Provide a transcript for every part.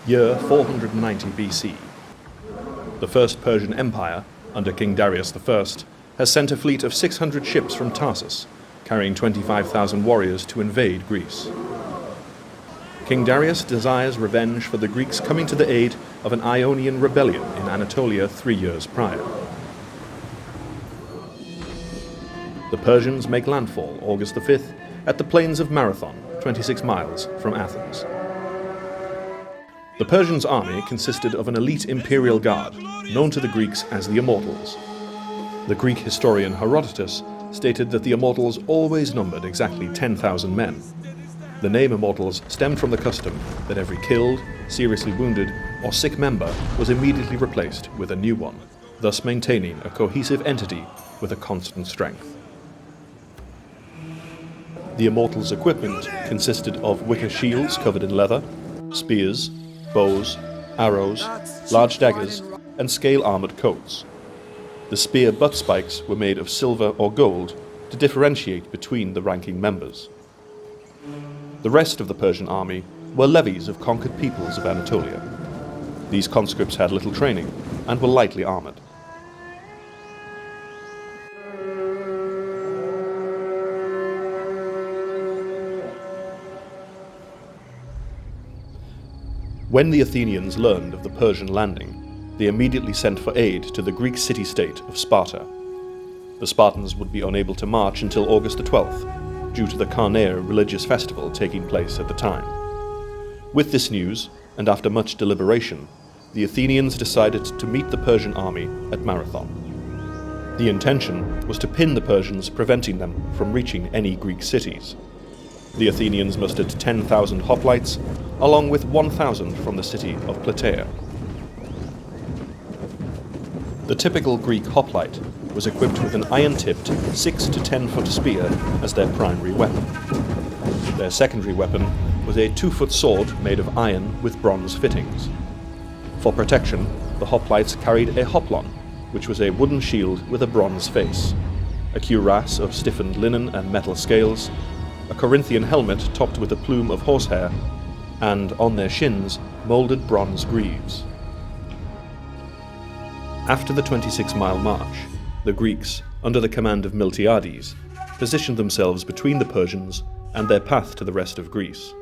Year 490 BC. The First Persian Empire, under King Darius I, has sent a fleet of 600 ships from Tarsus, carrying 25,000 warriors to invade Greece. King Darius desires revenge for the Greeks coming to the aid of an Ionian rebellion in Anatolia 3 years prior. The Persians make landfall August 5th at the plains of Marathon, 26 miles from Athens. The Persians' army consisted of an elite imperial guard, known to the Greeks as the Immortals. The Greek historian Herodotus stated that the Immortals always numbered exactly 10,000 men. The name Immortals stemmed from the custom that every killed, seriously wounded, or sick member was immediately replaced with a new one, thus maintaining a cohesive entity with a constant strength. The Immortals' equipment consisted of wicker shields covered in leather, spears, bows, arrows, large daggers, and scale-armoured coats. The spear butt spikes were made of silver or gold to differentiate between the ranking members. The rest of the Persian army were levies of conquered peoples of Anatolia. These conscripts had little training and were lightly armoured. When the Athenians learned of the Persian landing, they immediately sent for aid to the Greek city-state of Sparta. The Spartans would be unable to march until August the 12th, due to the Carneia religious festival taking place at the time. With this news, and after much deliberation, the Athenians decided to meet the Persian army at Marathon. The intention was to pin the Persians, preventing them from reaching any Greek cities. The Athenians mustered 10,000 hoplites, along with 1,000 from the city of Plataea. The typical Greek hoplite was equipped with an iron-tipped 6 to 10-foot spear as their primary weapon. Their secondary weapon was a 2-foot sword made of iron with bronze fittings. For protection, the hoplites carried a hoplon, which was a wooden shield with a bronze face, a cuirass of stiffened linen and metal scales, a Corinthian helmet topped with a plume of horsehair, and on their shins, moulded bronze greaves. After the 26-mile march, the Greeks, under the command of Miltiades, positioned themselves between the Persians and their path to the rest of Greece.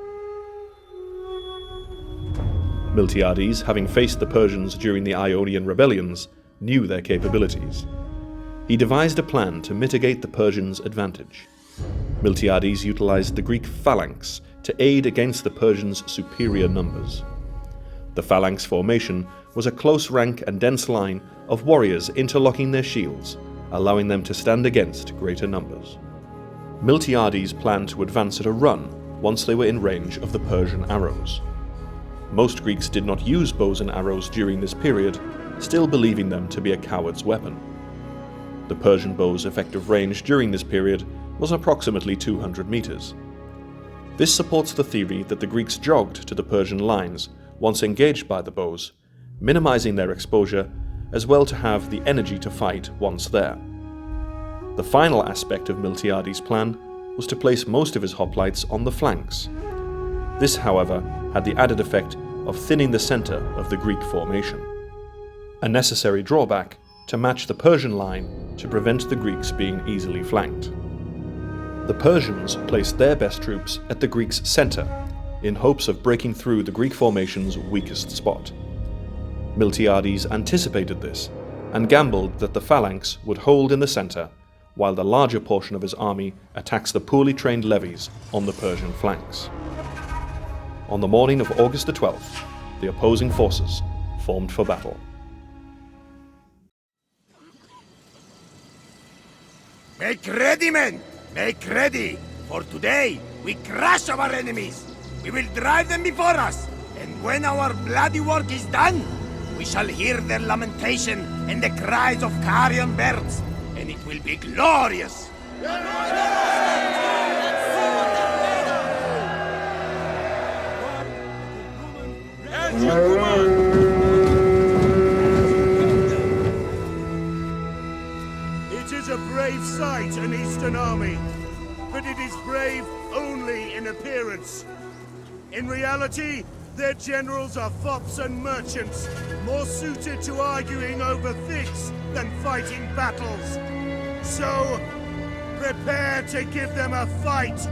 Miltiades, having faced the Persians during the Ionian rebellions, knew their capabilities. He devised a plan to mitigate the Persians' advantage. Miltiades utilized the Greek phalanx to aid against the Persians' superior numbers. The phalanx formation was a close rank and dense line of warriors interlocking their shields, allowing them to stand against greater numbers. Miltiades planned to advance at a run once they were in range of the Persian arrows. Most Greeks did not use bows and arrows during this period, still believing them to be a coward's weapon. The Persian bow's effective range during this period was approximately 200 meters. This supports the theory that the Greeks jogged to the Persian lines once engaged by the bows, minimizing their exposure, as well to have the energy to fight once there. The final aspect of Miltiades' plan was to place most of his hoplites on the flanks. This, however, had the added effect of thinning the center of the Greek formation, a necessary drawback to match the Persian line to prevent the Greeks being easily flanked. The Persians placed their best troops at the Greeks' center, in hopes of breaking through the Greek formation's weakest spot. Miltiades anticipated this, and gambled that the phalanx would hold in the center, while the larger portion of his army attacks the poorly trained levies on the Persian flanks. On the morning of August the 12th, the opposing forces formed for battle. Make ready, men! Make ready! For today, we crush our enemies! We will drive them before us, and when our bloody work is done, we shall hear their lamentation and the cries of carrion birds, and it will be glorious! It is a brave sight, an Eastern army, but it is brave only in appearance. In reality, Their generals are fops and merchants, more suited to arguing over figs than fighting battles. So, prepare to give them a fight!